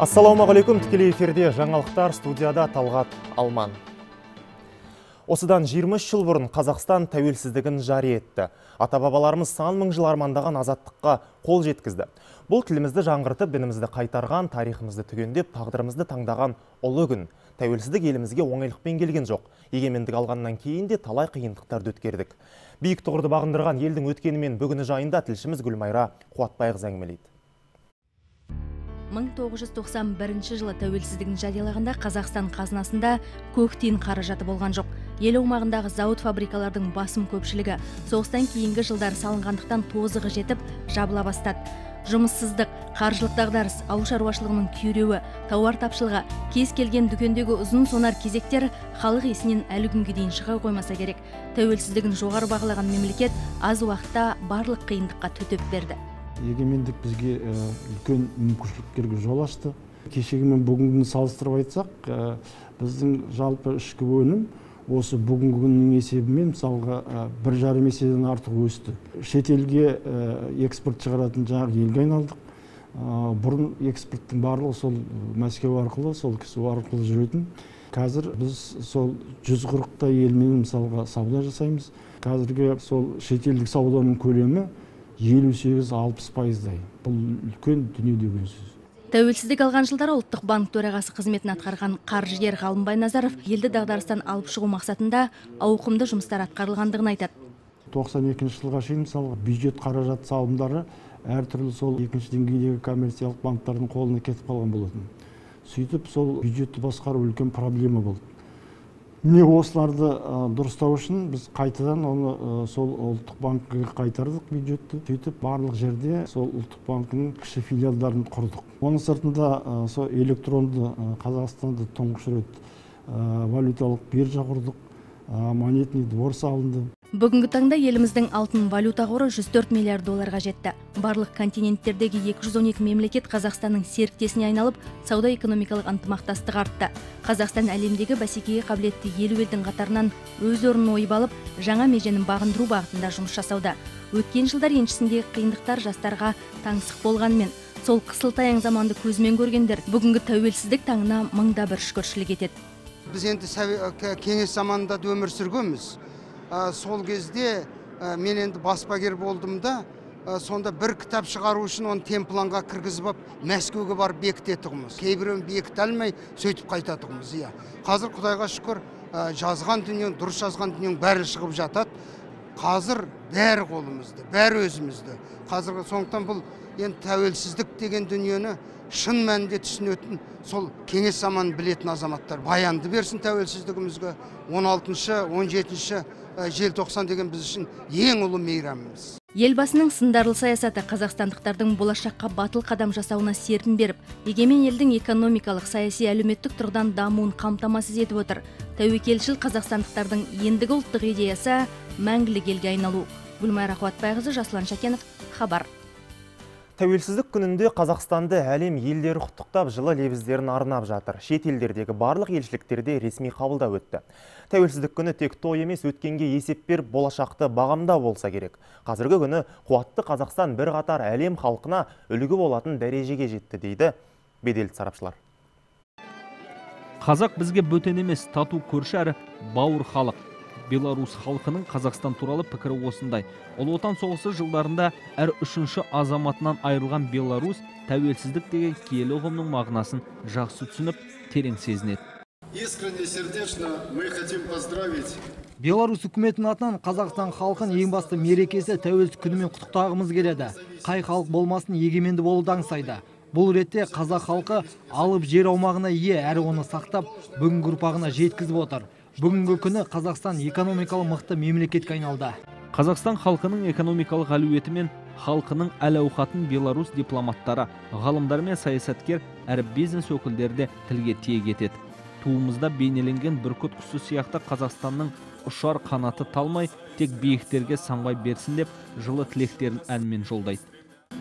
Ассалаумағалейкум, тікелей эфирде жаңалықтар, студияда Талғат Алман. Осыдан 23 жыл бұрын Қазақстан тәуелсіздігін жария етті. Ата-бабаларымыз сан мың жыл армандаған азаттыққа қол жеткізді. Бұл тілімізді жаңғыртып, дінімізді қайтарған, тарихымызды түгендеп, тағдырымызды таңдаған ұлы күн. Тәуелсіздік елімізге оңайлықпен келген жоқ. Егемендік алғаннан кейін де талай қиындықтарды өткердік. Биік тұғырды бағындырған елдің өткені мен бүгіні жайында тілшіміз Гүлмайра Қуатбайқызы әңгімелейді. 1991 жылы тәуелсіздігін жариялағанда Қазақстан қазынасында көк тиын қаражаты болған жоқ. Ел аумағындағы зауыт-фабрикалардың басым көпшілігі соғыстан кейінгі жылдар салынғандықтан тозығы жетіп, жабыла бастады. Жұмыссыздық, қаржылық дағдарыс, ауыл шаруашылығының күйреуі, тауар тапшылығы, кез келген дүкендегі ұзын сонар кезектер халық есінен әлі күнге дейін шыға қоймаса керек. Тәуелсіздігін жоғары бағалаған мемлекет аз уақытта барлық қиындыққа төтеп берді. Егемендік бізге үлкен мүмкіншіліктерге жол ашты. Кешегі мен бүгінгіні салыстырып айтсақ, біздің жалпы ішкі өнім осы бүгінгі күннің есебімен мысалға 1,5 еседен артық өсті. Шетелге экспорт шығаратын жаңағы елге айналдық. Бұрын экспорттың барлығы сол Мәскеу арқылы, сол кісі арқылы жүретін. Қазір біз сол 140-та елмен мысалға сауда жасаймыз. Қазіргі сол шетелдік сауданың көлемі 58-60%-дай. Бұл үлкен дүние деген сөз. Тәуелсіздік алған жылдары ұлттық банк төрағасы қызметін атқарған қаржыгер Ғалымбай Назаров елді дағдарыстан алып шығу мақсатында ауқымды жұмыстар атқарылғандығын айтады. 92 жылға шейін мысалы бюджет қаражат салымдары әртүрлі сол екінші деңгейдегі коммерциялық банктардың қолына кетіп қалған болатын. Сөйтіп сол бюджетті басқару үлкен проблема болды. Міне осыларды дұрыстау үшін біз қайтадан оны сол ұлттық банкке қайтардық бюджетті. Сөйтіп барлық жерде сол ұлттық банкінің кіші филиалдарын құрдық. Оның сыртында сол электронды Қазақстанда тұңғыш рет валюталық биржа құрдық, монетный двор салынды. Бүгінгі таңда еліміздің алтын валюта қоры 104 миллиард долларға жетті. Барлық континенттердегі 212 мемлекет Қазақстанның серіктесіне айналып, сауда-экономикалық ынтымақтастық артты. Қазақстан әлемдегі бәсекеге қабілетті елу елдің қатарынан өз орнын ойып алып, жаңа меженің бағындыру бағытында жұмыс жасауда. Өткен жылдар еншісіндегі қиындықтар жастарға таңсық болғанмен, сол қысылтаяң заманды көзімен көргендер бүгінгі тәуелсіздік таңына мыңда бір шүкіршілік етеді. Біз енді кеңес заманында өмір сүргенбіз. Сол кезде мен енді баспагер болдым да, сонда бір кітап шығару үшін оны темпланға кіргізіп алып, Мәскеуге барып бекітетұғымыз. Кейбіреуін бекіте алмай сөйтіп қайтатұғымыз. Қазір Құдайға шүкір жазған дүниен, дұрыс жазған дүниен бәрі шығып жатады. Қазір бәрі қолымызды, бәрі өзімізді. Қазіргі сондықтан бұл енді тәуелсіздік деген дүниені шын мәнінде түсінетін сол кеңес заманын білетін азаматтар баянды берсін тәуелсіздігімізге. 16-17 желтоқсан деген біз үшін ең ұлы мейрамымыз. Елбасының сындарлы саясаты қазақстандықтардың болашаққа батыл қадам жасауына серпін беріп, егемен елдің экономикалық, саяси, әлеуметтік тұрғыдан дамуын қамтамасыз етіп отыр. Тәуекелшіл қазақстандықтардың ендігі ұлттық идеясы мәңгілік елге айналу. Гүлмайра Қуатбайқызы, Жасұлан Шәкенов, Хабар. Тәуелсіздік күнінде Қазақстанды әлем елдері құттықтап, жылы лебіздерін арнап жатыр. Шет елдердегі барлық елшіліктерде ресми қабылдау өтті. Тәуелсіздік күні тек той емес, өткенге есеп беріп, болашақты бағамдау болса керек. Қазіргі күні қуатты Қазақстан бір қатар әлем халқына үлгі болатын дәрежеге жетті, дейді беделді сарапшылар. Қазақ бізге бөтен емес, тату көрші әрі бауыр халық. Беларусь халқының Қазақстан туралы пікірі осындай. Ұлы отан соғысы жылдарында әр үшінші азаматынан айырылған Беларусь тәуелсіздік деген киелі ұғымның мағынасын жақсы түсініп, терең сезінеді. Искренне сердечно мы хотим поздравить. Беларусь үкіметінің атынан Қазақстан халқын ең басты мерекесі тәуелсіздік күнімен құттықтағымыз келеді. Қай халық болмасын егеменді болуды аңсайды. Бұл ретте қазақ халқы алып жер аумағына ие, әрі оны сақтап, бүгінгі ұрпағына жеткізіп отыр. Бүгінгі күні Қазақстан экономикалық мықты мемлекетке айналды. Қазақстан халқының экономикалық әлеуеті мен халқының әл-ауқатын Беларусь дипломаттары, ғалымдар мен саясаткер әрі бизнес өкілдері де тілге тиек етеді. Туымызда бейнеленген бүркіт құсы сияқты Қазақстанның ұшар қанаты талмай, тек биіктерге самғай берсін деп, жылы тілектерін әнмен жолдайды.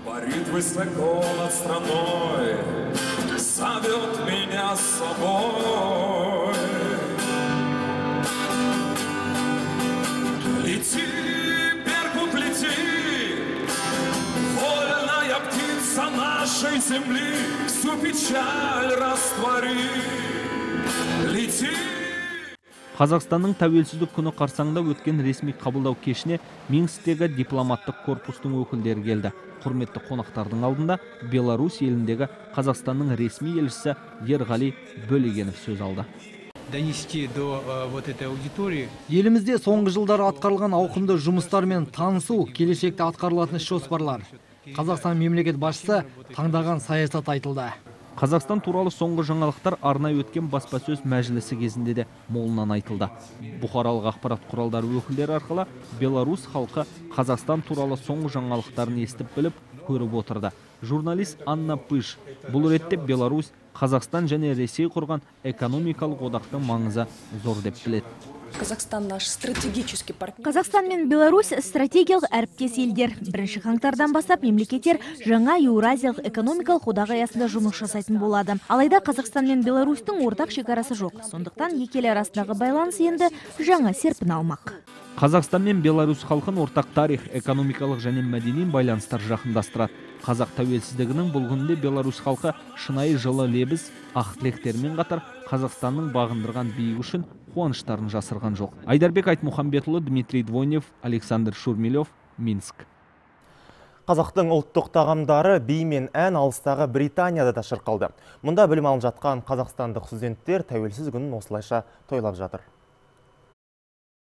Парит высоко над страной, зовет меня с собой. Лети, Беркут, лети, вольная птица наша. нашей земли всю печаль раствори. Лети. Қазақстанның тәуелсіздік күні қарсаңында өткен ресми қабылдау кешіне Минскідегі дипломаттық корпустың өкілдері келді. Құрметті қонақтардың алдында Беларусь еліндегі Қазақстанның ресми елшісі Ерғали Бөлегенов сөз алды. Донести до вот этой аудитории. Елімізде соңғы жылдары атқарылған ауқымды жұмыстармен танысу, келешекте атқарылатын іс жоспарлар. Қазақстан мемлекет басшысы таңдаған саясат айтылды. Қазақстан туралы соңғы жаңалықтар арнайы өткен баспасөз мәжілісі кезінде де молынан айтылды. Бұқаралық ақпарат құралдары өкілдері арқылы Беларусь халқы Қазақстан туралы соңғы жаңалықтарын естіп біліп, көріп отырды. Журналист Анна Пыш бұл ретте Беларусь, Қазақстан және Ресей құрған экономикалық одақтың маңызы зор деп біледі. Қазақстан наш стратегический партнер. Қазақстан мен Беларусь стратегиялық әріптес елдер. 1 қаңтардан бастап мемлекеттер жаңа Еуразиялық экономикалық одақ аясында жұмыс жасайтын болады. Алайда Қазақстан мен Беларусьтің ортақ шекарасы жоқ. Сондықтан екі ел арасындағы байланыс енді жаңа серпін алмақ. Қазақстан мен Беларусь халқын ортақ тарих, экономикалық және мәдени байланыстар жақындастырады. Қазақ тәуелсіздігінің бұл күнінде Беларусь халқы шынайы жылы лебіз, ақ тілектермен қатар Қазақстанның бағындырған биік үшін қуаныштарын жасырған жоқ. Айдарбек Айтмұхамбетұлы, Дмитрий Двойнев, Александр Шурмилев, Минск. Қазақтың ұлттық тағамдары би мен ән алыстағы Британияда да шырқалды. Мұнда білім алып жатқан қазақстандық студенттер тәуелсіз күнін осылайша тойлап жатыр.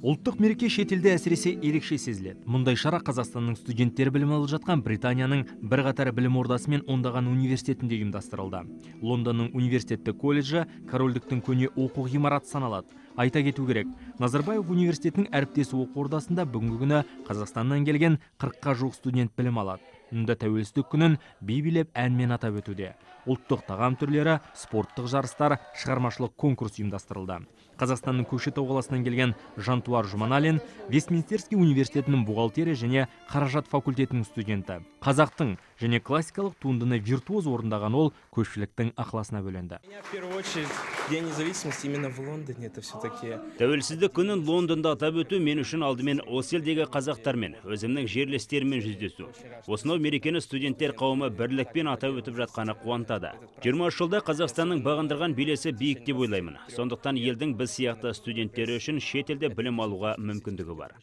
Ұлттық мереке шетелде әсіресе ерекше сезіледі. Мұндай шара Қазақстанның студенттері білім алып жатқан Британияның бірқатар білім ордасы мен ондаған университетінде ұйымдастырылды. Лондонның университетті колледжі корольдіктің көне оқу ғимараты саналады. Айта кету керек, Назарбаев университетінің әріптесі оқу ордасында бүгінгі күні Қазақстаннан келген 40-қа жуық студент білім алады. Мұнда тәуелсіздік күнін би билеп әнмен атап өтуде. Ұлттық тағам түрлері, спорттық жарыстар, шығармашылық конкурс ұйымдастырылды. Қазақстанның Көкшетау қаласынан келген Жантуар Жұманалин Вестминстерский университетінің бухгалтерия және қаражат факультетінің студенті. Қазақтың және классикалық туындыны виртуоз орындаған ол көпшіліктің ықыласына бөленді. В первую очередь, День независимости именно в Лондоне, это все-таки. Тәуелсіздік күнін Лондонда атап өту мен үшін алдымен осы елдегі қазақтармен, өзімнің жерлестерімен жүздесу. Осынау мерекені студенттер қауымы бірлікпен атап өтіп жатқаны қуантады. 20 жылда Қазақстанның бағындырған белесі биік деп ойлаймын. Сондықтан елдің біз сияқты студенттері үшін шетелде білім алуға мүмкіндігі бар.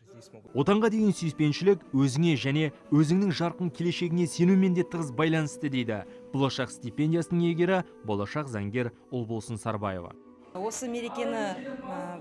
Отанға деген сүйіспеншілік өзіңе және өзіңнің жарқын келешегіне сенумен де тығыз байланысты дейді болашақ стипендиясының иегері, болашақ заңгер Ұлболсын Сарбаева. Осы мерекені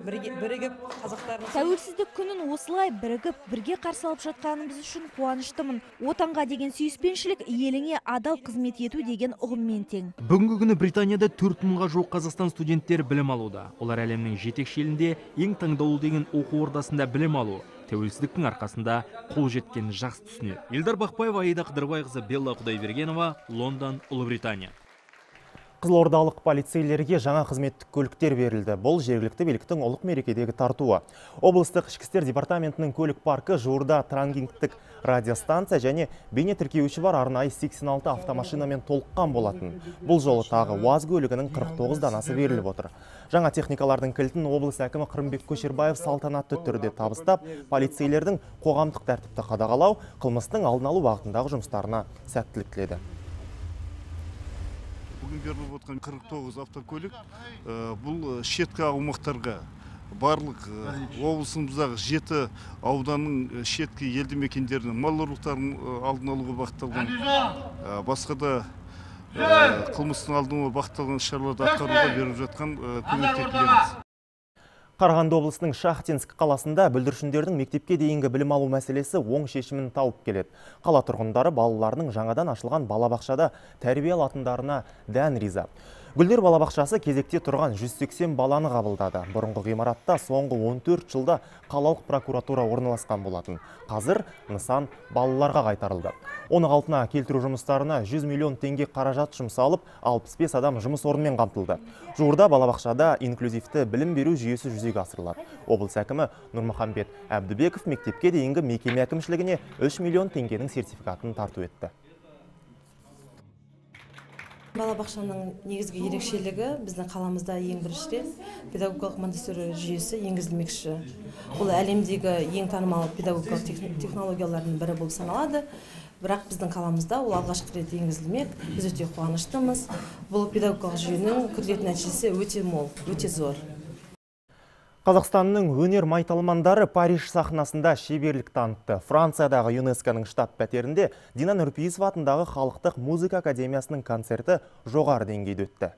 бірігіп қазақтардың Тәуелсіздік күнін осылай бірігіп, бірге қарсы алып жатқанымыз үшін қуаныштымын. Отанға деген сүйіспеншілік еліңе адал қызмет ету деген ұғыммен тең. Бүгінгі күні Британияда 4000-ға жуық Қазақстан студенттері білім алуда. Олар әлемнің жетекші елінде ең таңдаулы деген оқу ордасында білім алу. Тәуелсіздіктің арқасында қол жеткенін жақсы түсінеді. Елдар Бақпаева, Аида Қыдырбайқызы, Белла Құдайбергенова, Лондон, Ұлыбритания. Қызылордалық полицейлерге жаңа қызметтік көліктер берілді. Бұл жергілікті биліктің ұлық мерекедегі тартуы. Облыстық ішкі істер департаментінің көлік паркі жуырда трангингтік радиостанция және бейне тіркеуші бар арнайы 86 автомашинамен толыққан болатын. Бұл жолы тағы УАЗ көлігінің 49 данасы беріліп отыр. Жаңа техникалардың кілтін облыс әкімі Қырымбек Көшербаев салтанатты түрде табыстап, полицейлердің қоғамдық тәртіпті қадағалау, қылмыстың алдын алу бағытындағы жұмыстарына сәттілік тіледі. Бүгін беріліп отқан 49 автокөлік бұл шеткі аумақтарға барлық облысымыздағы 7 ауданның шеткі елді мекендерінің мал ұрлықтарын алдын алуға бағытталған, басқа да қылмыстың алдын алуға бағытталған шараларды атқаруға беріп жатқан көмекке келеміз. Қарағанды облысының Шахтинск қаласында бүлдіршіндердің мектепке дейінгі білім алу мәселесі оң шешімін тауып келеді. Қала тұрғындары балаларының жаңадан ашылған балабақшада тәрбие алатындарына дән риза. Гүлдер балабақшасы кезекте тұрған 180 баланы қабылдады. Бұрынғы ғимаратта соңғы 14 жылда қалалық прокуратура орналасқан болатын. Қазір нысан балаларға қайтарылды. Оны қалпына келтіру жұмыстарына 100 миллион теңге қаражат жұмсалып, 65 адам жұмыс орнымен қамтылды. Жуырда балабақшада инклюзивті білім беру жүйесі жүзеге асырылады. Облыс әкімі Нұрмұхамбет Әбдібеков мектепке дейінгі мекеме әкімшілігіне 3 миллион теңгенің сертификатын тарту етті. Балабақшаның негізгі ерекшелігі біздің қаламызда ең бірінші рет педагогикалық Монтессори жүйесі енгізілмекші. Ол әлемдегі ең танымал педагогикалық технологиялардың бірі болып саналады. бірақ біздің қаламызда ол алғашқы рет енгізілмек. Біз өте қуаныштымыз. Бұл педагогикалық жүйенің күтілетін нәтижесі өте мол, өте зор. Қазақстанның өнер майталмандары Париж сахнасында шеберлік танытты. Франциядағы ЮНЕСКО-ның штаб пәтерінде Дина Нұрпейісова атындағы Халықтық музыка академиясының концерті жоғары деңгейде өтті.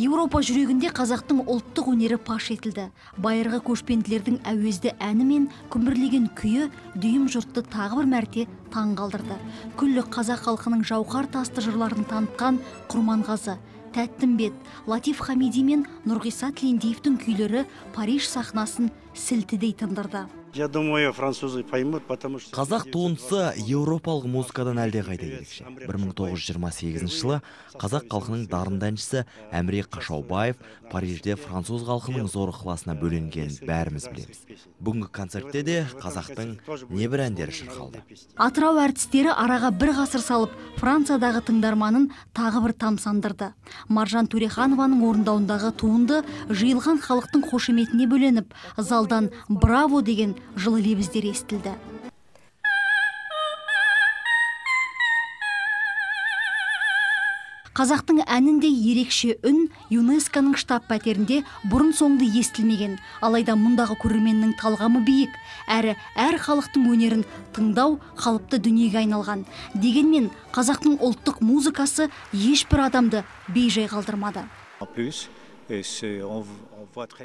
Еуропа жүрегінде қазақтың ұлттық өнері паш етілді. Байырғы көшпенділердің әуезді әні мен күмбірлеген күйі дүйім жұртты тағы бір мәрте таң қалдырды. Күллі қазақ халқының жауһар тасты жырларын танытқан Құрманғазы, Тәттімбет, Латиф Хамиди мен Нұрғиса Тілендиевтің күйлері Париж сахнасын сілтідей тындырды. Я думаю, французы поймут, потому что... Қазақ туындысы еуропалық музыкадан әлде қайда ерекше. 1928 жылы қазақ халқының дарынды әншісі Әміре Қашаубаев Парижде француз халқының зор ықыласына бөленгенін бәріміз білеміз. Бүгінгі концертте де қазақтың небір әндері шырқалды. Атырау әртістері араға бір ғасыр салып, Франциядағы тыңдарманын тағы бір тамсандырды. Маржан Төреханованың орындауындағы туынды жиылған халықтың қошеметіне бөленіп, залдан «Браво» деген жылы лебіздер естілді. Қазақтың әнінде ерекше үн ЮНЕСКО-ның штаб пәтерінде бұрын соңды естілмеген, алайда мұндағы көрерменнің талғамы биік, әрі әр халықтың өнерін тыңдау қалыпты дүниеге айналған. Дегенмен қазақтың ұлттық музыкасы ешбір адамды бейжай қалдырмады.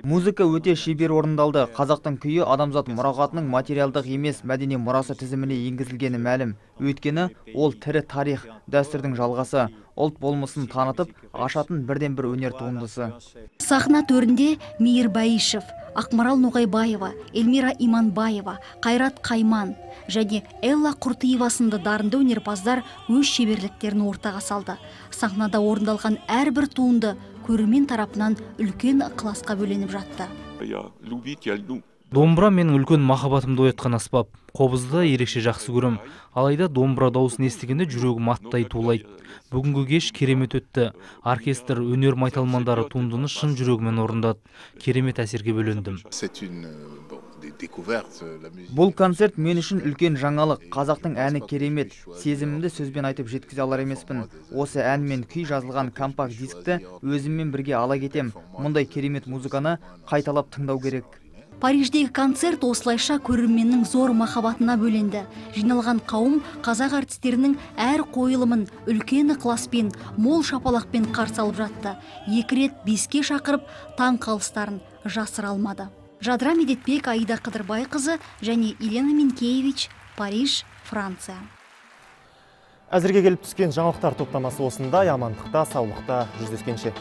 Музыка өте шебер орындалды. Қазақтың күйі адамзат мұрағатының материалдық емес мәдени мұрасы тізіміне енгізілгені мәлім. Өйткені ол тірі тарих, дәстүрдің жалғасы, ұлт болмысын танытып, ашатын бірден бір өнер туындысы. Сахна төрінде Мейір Бәйішев, Ақмарал Ноғайбаева, Эльмира Иманбаева, Қайрат Қайман және Элла Құртиева сынды дарынды өнерпаздар өз шеберліктерін ортаға салды. Сахнада орындалған әрбір туынды көрермен тарапынан үлкен ықыласқа бөленіп жатты. Домбыра менің үлкен махаббатымды оятқан аспап. Қобызды ерекше жақсы көрем. Алайда домбыра дауысын естігенде жүрегім аттай тулайды. Бүгінгі кеш керемет өтті. Оркестр, өнер майталмандары туындыны шын жүрегімен орындады. Керемет әсерге бөлендім. Бұл концерт мен үшін үлкен жаңалық. Қазақтың әні керемет. Сезімімді сөзбен айтып жеткізе алар емеспін. Осы ән мен күй жазылған компакт дискті өзіммен бірге ала кетем. Мұндай керемет музыканы қайталап тыңдау керек. Париждегі концерт осылайша көрерменнің зор махаббатына бөленді. Жиналған қауым қазақ артистерінің әр қойылымын үлкен ықыласпен, мол шапалақпен қарсы алып жатты. 2 рет 5-ке шақырып, таң қалыстарын жасыра алмады. Жадыра Медетбек, Аида Қыдырбайқызы және Елена Минкевич, Париж, Франция. Әзірге келіп түскен жаңалықтар топтамасы осындай. Амандықта, саулықта жүздескенше.